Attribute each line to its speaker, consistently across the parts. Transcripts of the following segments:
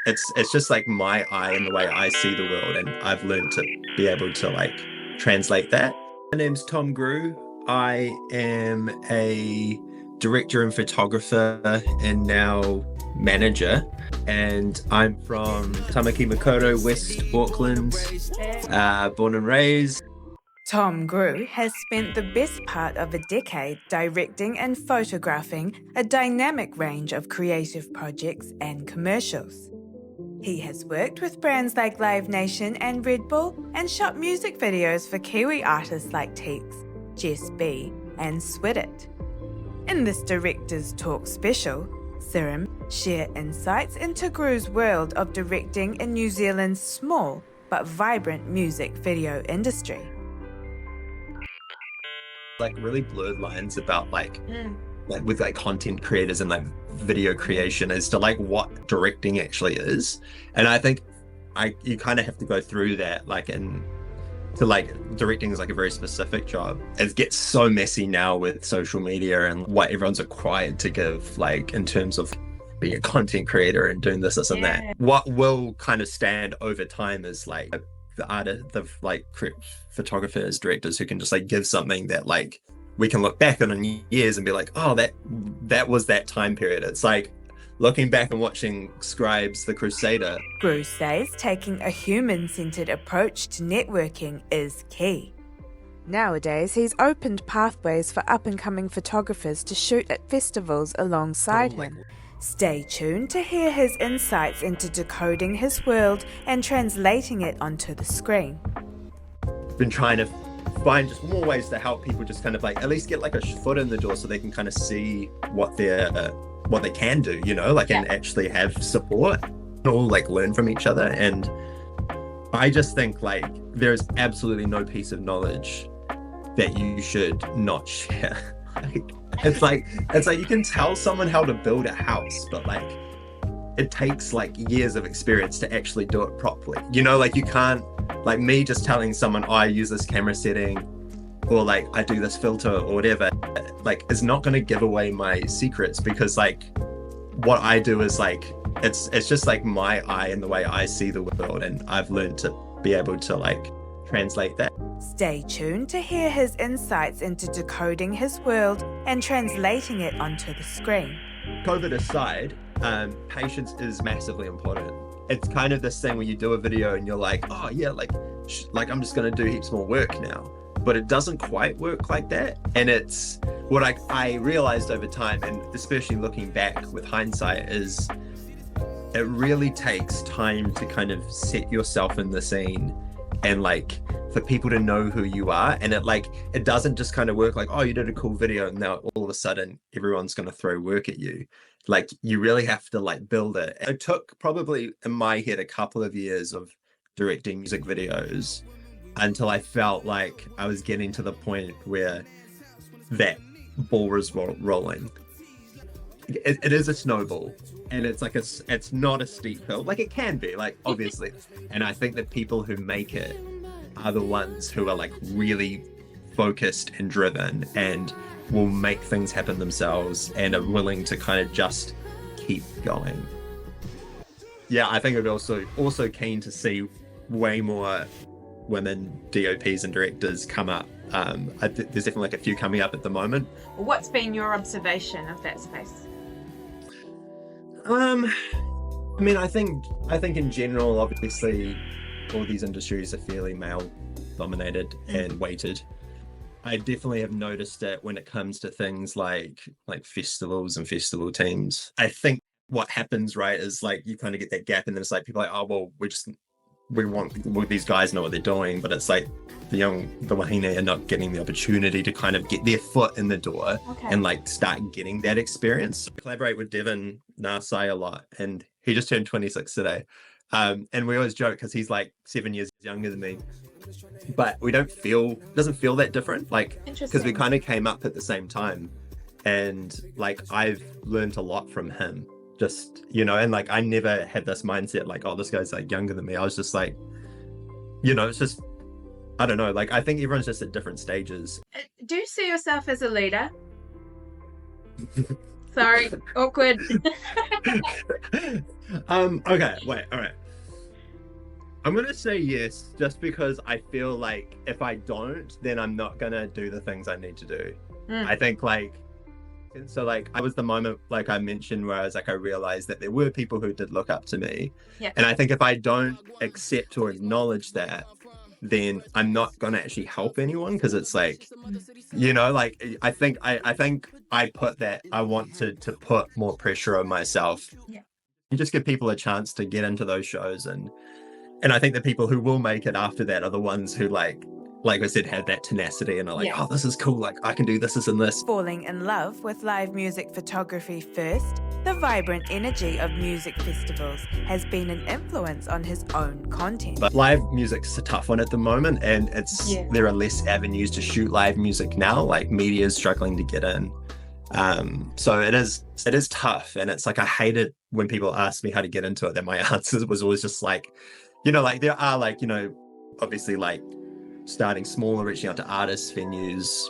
Speaker 1: it's just like my eye and the way I see the world, and I've learned to be able to like translate that. My name's Tom Grut. I am a director and photographer and now manager, and I'm from Tāmaki Makaurau, West Auckland, born and raised.
Speaker 2: Tom Grut has spent the best part of a decade directing and photographing a dynamic range of creative projects and commercials. He has worked with brands like Live Nation and Red Bull and shot music videos for Kiwi artists like Teeks, Jess B and Sweat It. In this Director's Talk special, SERUM share insights into Grut's world of directing in New Zealand's small but vibrant music video industry.
Speaker 1: Like really blurred lines about like with like content creators and like video creation as to like what directing actually is. And I think you kind of have to go through that like to like directing is like a very specific job. It gets so messy now with social media and what everyone's required to give, like in terms of being a content creator and doing this and that. What will kind of stand over time is like the artist, the like photographers, directors who can just like give something that like we can look back on in years and be like, oh, that was that time period. It's like looking back and watching Scribe's The Crusader.
Speaker 2: Grut says taking a human-centered approach to networking is key. Nowadays, he's opened pathways for up-and-coming photographers to shoot at festivals alongside him. Stay tuned to hear his insights into decoding his world and translating it onto the screen.
Speaker 1: Been trying to find just more ways to help people just kind of like at least get like a foot in the door so they can kind of see what they can do, you know, like and actually have support, all like learn from each other. And I just think like there's absolutely no piece of knowledge that you should not share. It's like you can tell someone how to build a house, but like it takes like years of experience to actually do it properly. You know, like you can't, like me just telling someone, oh, I use this camera setting or like I do this filter or whatever, like is not going to give away my secrets, because like what I do is like it's just like my eye and the way I see the world, and I've learned to be able to like translate that.
Speaker 2: Stay tuned to hear his insights into decoding his world and translating it onto the screen.
Speaker 1: COVID aside, patience is massively important. It's kind of this thing where you do a video and you're like, oh yeah, like I'm just going to do heaps more work now. But it doesn't quite work like that. And it's what I realized over time, and especially looking back with hindsight, is it really takes time to kind of set yourself in the scene and like for people to know who you are. And it doesn't just kind of work like, oh, you did a cool video and now all of a sudden everyone's going to throw work at you. Like you really have to like build it. It took probably in my head a couple of years of directing music videos until I felt like I was getting to the point where that ball was rolling. It is a snowball, and it's like it's not a steep hill. Like it can be, like obviously. And I think that people who make it are the ones who are like really focused and driven and will make things happen themselves and are willing to kind of just keep going. Yeah, I think I'd also keen to see way more women DOPs and directors come up. There's definitely like a few coming up at the moment.
Speaker 3: What's been your observation of that space?
Speaker 1: I mean, I think in general, obviously, all these industries are fairly male dominated and weighted. I definitely have noticed it when it comes to things like festivals and festival teams. I think what happens, right, is like you kind of get that gap, and then it's like people are like, oh well, these guys know what they're doing, but it's like the wahine are not getting the opportunity to kind of get their foot in the door and like start getting that experience. I collaborate with Devin Narsai a lot, and he just turned 26 today. And we always joke because he's like 7 years younger than me, but doesn't feel that different, like because we kind of came up at the same time, and like I've learned a lot from him. Just, you know, and like I never had this mindset like, oh, this guy's like younger than me. I was just like, you know, it's just, I don't know, like I think everyone's just at different stages.
Speaker 3: Do you see yourself as a leader? Sorry, awkward.
Speaker 1: Okay, wait, all right. I'm gonna say yes, just because I feel like if I don't, then I'm not gonna do the things I need to do. I think like, so like I was the moment like I mentioned where I was like I realized that there were people who did look up to me.
Speaker 3: Yeah.
Speaker 1: And I think if I don't accept or acknowledge that, then I'm not gonna actually help anyone, because it's like, like I put that I want to put more pressure on myself.
Speaker 3: Yeah.
Speaker 1: You just give people a chance to get into those shows, and I think the people who will make it after that are the ones who like I said, have that tenacity and are like, oh, this is cool, like I can do this and this.
Speaker 2: Falling in love with live music photography first, the vibrant energy of music festivals has been an influence on his own content.
Speaker 1: But live music's a tough one at the moment, and there are less avenues to shoot live music now, like media is struggling to get in. So it is tough, and it's like I hate it when people ask me how to get into it, that my answer was always just like, like there are like, obviously like starting small and reaching out to artists, venues,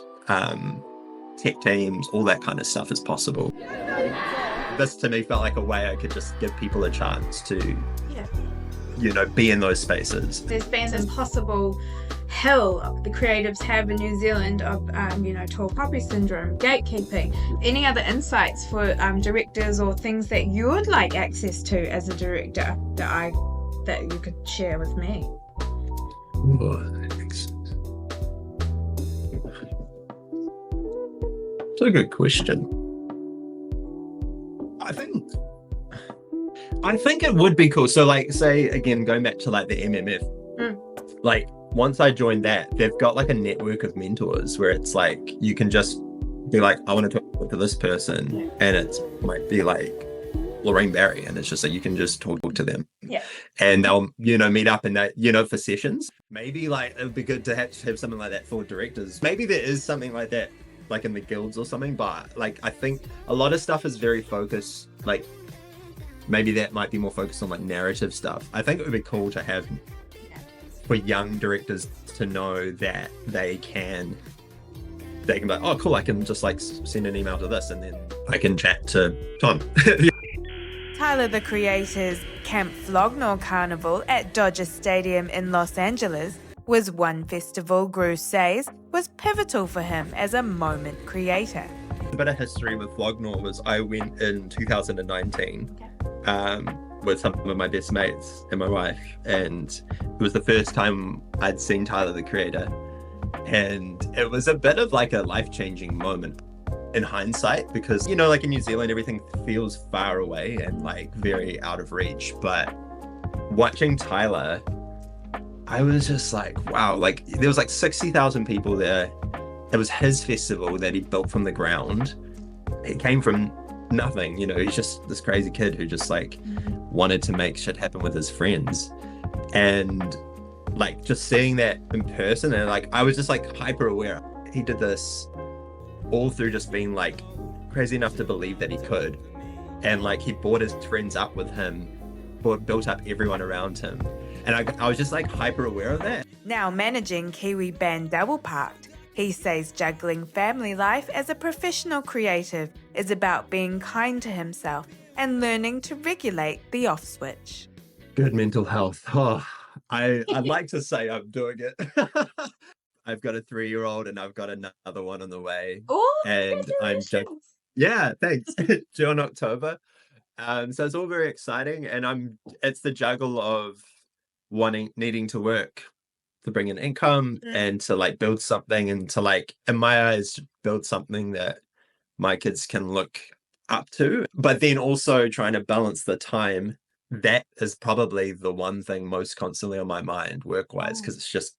Speaker 1: tech teams, all that kind of stuff is possible. This to me felt like a way I could just give people a chance to, be in those spaces.
Speaker 3: There's been this impossible hill the creatives have in New Zealand of, tall poppy syndrome, gatekeeping. Any other insights for directors or things that you would like access to as a director that you could share with me?
Speaker 1: It's a good question. I think it would be cool. So like, say again, going back to like the MMF, like once I joined that, they've got like a network of mentors where it's like you can just be like, I want to talk to this person, and it might be like Lorraine Barry, and it's just like you can just talk to them, and they'll meet up and that for sessions. Maybe like it would be good to have something like that for directors. Maybe there is something like that like in the guilds or something, but like I think a lot of stuff is very focused, like maybe that might be more focused on like narrative stuff. I think it would be cool to have for young directors to know that they can be like, oh cool, I can just like send an email to this and then I can chat to Tom.
Speaker 2: Tyler the Creator's Camp Flognaw Carnival at Dodger Stadium in Los Angeles was one festival Gru says was pivotal for him as a moment creator.
Speaker 1: A bit of history with Flognaw was I went in 2019 with some of my best mates and my wife, and it was the first time I'd seen Tyler the Creator, and it was a bit of like a life-changing moment in hindsight, because like in New Zealand everything feels far away and like very out of reach, but watching Tyler, I was just like, wow, like there was like 60,000 people there. It was his festival that he built from the ground. It came from nothing, he's just this crazy kid who just like wanted to make shit happen with his friends. And like just seeing that in person, and like I was just like hyper aware. He did this all through just being like crazy enough to believe that he could. And like he brought his friends up with him, built up everyone around him. And I was just like hyper aware of that.
Speaker 2: Now managing Kiwi band Double Parked, he says juggling family life as a professional creative is about being kind to himself and learning to regulate the off switch.
Speaker 1: Good mental health. Oh, I'd like to say I'm doing it. I've got a 3-year-old and I've got another one on the way.
Speaker 3: Oh,
Speaker 1: and I'm just, thanks. Due in October. So it's all very exciting, and it's the juggle of needing to work to bring in income and to like build something, and to like, in my eyes, build something that my kids can look up to, but then also trying to balance the time. That is probably the one thing most constantly on my mind work-wise, because it's just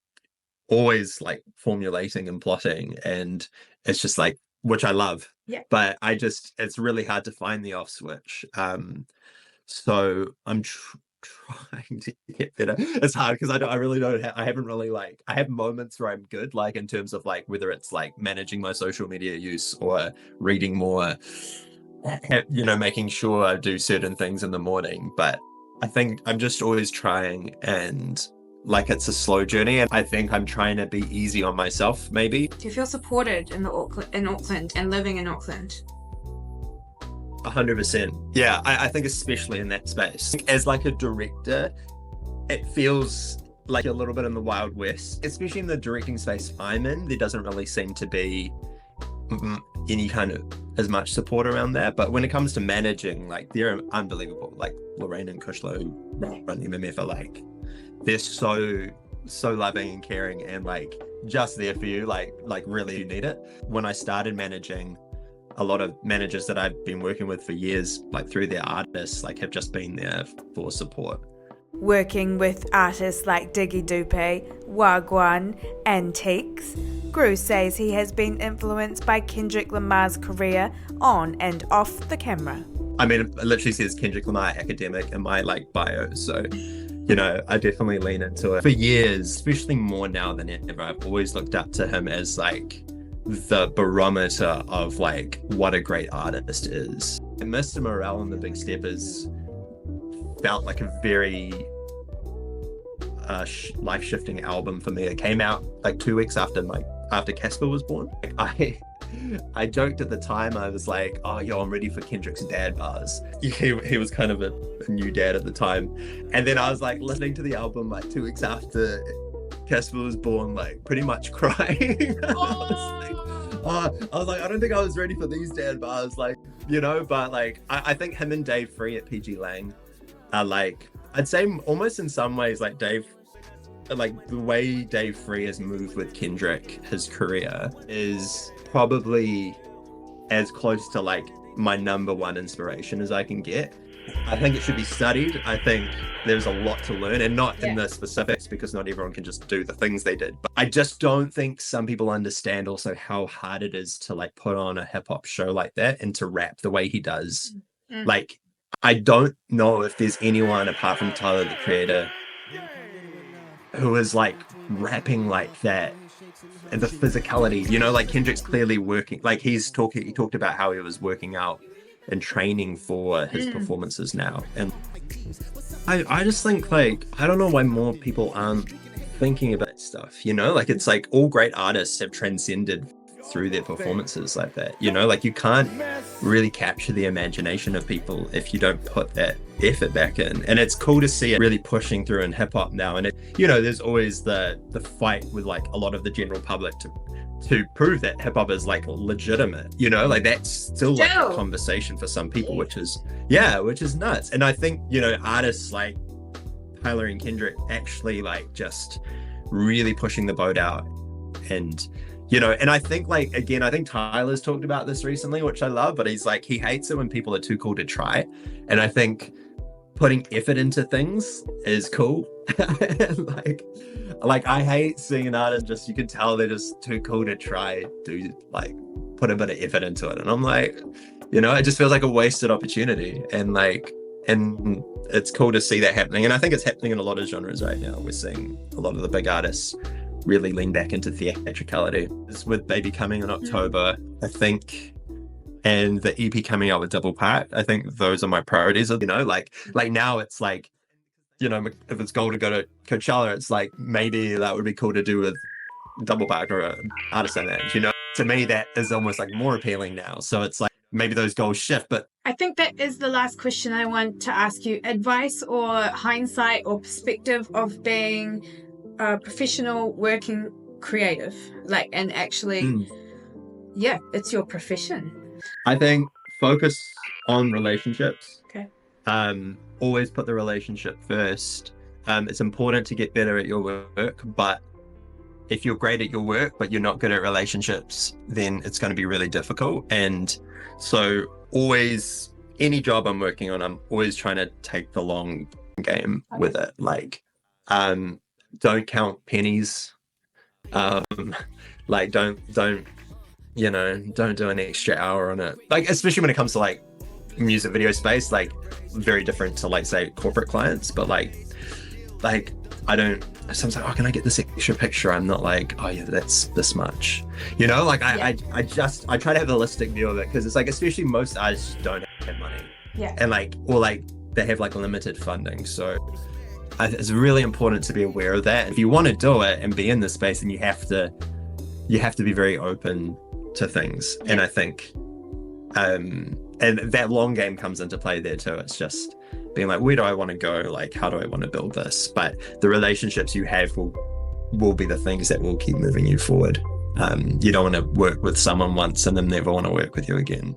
Speaker 1: always like formulating and plotting, and it's just like, which I love, but it's really hard to find the off switch. So I'm trying to get better. It's hard because I really don't I haven't really like, I have moments where I'm good, like in terms of like whether it's like managing my social media use or reading more, making sure I do certain things in the morning. But I think I'm just always trying, and like it's a slow journey, and I think I'm trying to be easy on myself, maybe.
Speaker 3: Do you feel supported in Auckland and living in Auckland?
Speaker 1: 100%. Yeah, I think especially in that space. As like a director, it feels like a little bit in the Wild West, especially in the directing space I'm in. There doesn't really seem to be any kind of as much support around that. But when it comes to managing, like they're unbelievable. Like Lorraine and Kushla who run MMF are like, they're so loving and caring and like just there for you, like really you need it. When I started managing, a lot of managers that I've been working with for years, like through their artists, like have just been there for support.
Speaker 2: Working with artists like Diggy Dupe, Wagwan, and Teeks, Grut says he has been influenced by Kendrick Lamar's career on and off the camera.
Speaker 1: I mean, it literally says Kendrick Lamar academic in my like bio, so you know, I definitely lean into it. For years, especially more now than ever, I've always looked up to him as like the barometer of like what a great artist is. And Mr. Morale and the Big Steppers felt like a very life-shifting album for me. It came out like 2 weeks after Casper was born. I joked at the time, I was like, oh yo, I'm ready for Kendrick's dad bars. He was kind of a new dad at the time. And then I was like listening to the album like 2 weeks after Casper was born, like pretty much crying. I was like, I don't think I was ready for these dad bars, like, you know, but like, I think him and Dave Free at PG Lang are like, I'd say almost in some ways, like Dave, like the way Dave Free has moved with Kendrick, his career is probably as close to like my number one inspiration as I can get. I think it should be studied. I think there's a lot to learn, and not in the specifics, because not everyone can just do the things they did. But I just don't think some people understand also how hard it is to like put on a hip hop show like that and to rap the way he does. Like, I don't know if there's anyone apart from Tyler the Creator who is like rapping like that, and the physicality, you know, like Kendrick's clearly working, like he talked about how he was working out and training for his performances now. And I just think, like, I don't know why more people aren't thinking about stuff, you know, like it's like all great artists have transcended through their performances like that, you know, like you can't really capture the imagination of people if you don't put that effort back in. And it's cool to see it really pushing through in hip hop now. And it, you know, there's always the fight with like a lot of the general public to prove that hip hop is like legitimate, you know, like that's still like a conversation for some people, which is nuts. And I think, you know, artists like Tyler and Kendrick actually like just really pushing the boat out. And you know, and I think like, again, I think Tyler's talked about this recently, which I love, but he's like, he hates it when people are too cool to try. And I think putting effort into things is cool. like I hate seeing an artist just, you can tell they're just too cool to try to like put a bit of effort into it. And I'm like, you know, it just feels like a wasted opportunity. And like, and it's cool to see that happening. And I think it's happening in a lot of genres right now. We're seeing a lot of the big artists really lean back into theatricality. With Baby coming in October, I think, and the EP coming out with Double Part, I think those are my priorities. You know, like now it's like, you know, if it's goal to go to Coachella, it's like maybe that would be cool to do with Double Part or an artist in that. You know, to me that is almost like more appealing now. So it's like maybe those goals shift. But
Speaker 3: I think that is the last question I want to ask you. Advice or hindsight or perspective of being a professional working creative, like, and actually it's your profession.
Speaker 1: I think focus on relationships.
Speaker 3: Okay.
Speaker 1: Always put the relationship first. It's important to get better at your work, but if you're great at your work but you're not good at relationships, then it's going to be really difficult. And so always, any job I'm working on, I'm always trying to take the long game with it. Like don't count pennies. Like don't you know, don't do an extra hour on it. Like, especially when it comes to like music video space, like very different to like say corporate clients, but like I don't, sometimes like, oh, can I get this extra picture? I'm not like, oh yeah, that's this much, you know, like I try to have a holistic view of it, because it's like, especially most artists don't have money, and like, or like they have like limited funding. So it's really important to be aware of that. If you want to do it and be in this space, then you have to be very open to things. And I think and that long game comes into play there too. It's just being like, where do I want to go? Like, how do I want to build this? But the relationships you have will be the things that will keep moving you forward. You don't want to work with someone once and then never want to work with you again,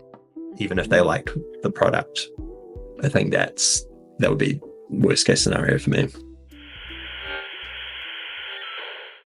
Speaker 1: even if they like the product. I think that would be worst case scenario for me.